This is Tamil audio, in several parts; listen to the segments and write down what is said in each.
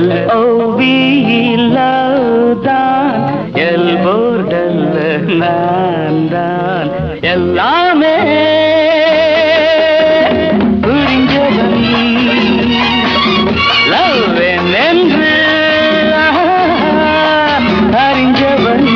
L-O-V-E love தான் எல்போர்டல்ல நான் தான் எல்லாமே புரிஞ்சவன் லவ் என்று அறிஞ்சவன்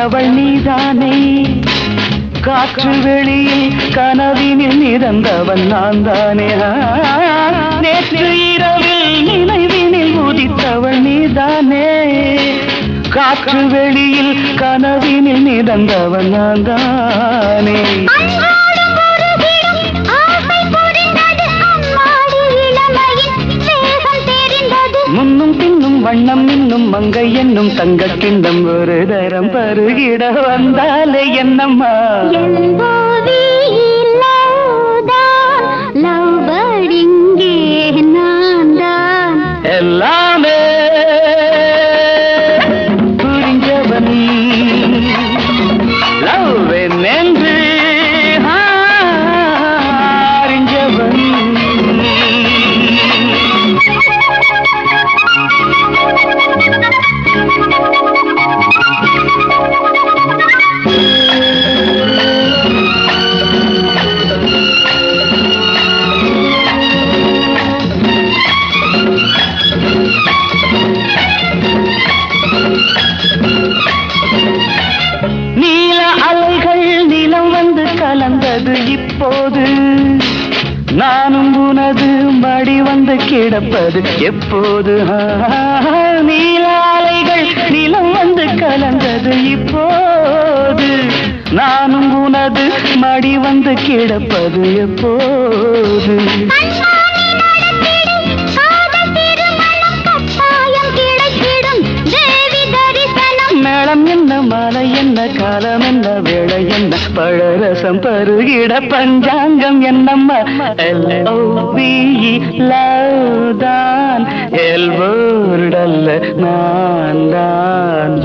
அவள் நீதானே காற்று வெளியில் கனவினில் நிறந்தவன் நான் தானே நேற்று இரவில் நினைவினில் உதித்தவள் நீதானே காற்று வெளியில் கனவினில் நிறந்தவன் நான் தானே முன்னும் பின்னும் வண்ணம் இன்னும் மங்கை என்னும் தங்க கிண்ணம் ஒரு தரம் பருகிட வந்தாலே என்னம்மா எல்லாமே புரிஞ்சவன் லவ் என்று அறிஞ்சவன் நீல அலைகள் நிலம் வந்து கலந்தது இப்போது நானும் உனது மடி வந்து கிடப்பது எப்போது நீல அலைகள் நிலம் வந்து கலந்தது இப்போது நானும் உனது மடி வந்து கிடப்பது எப்போது மேளம் என்ன மாலை என்ன காலம் என்ன வேளை என்ன பழரசம் பருகிட பஞ்சாங்கம் என்னம்மா L-O-V-E லவ் தான் எல்போர்டல்ல நான் தான்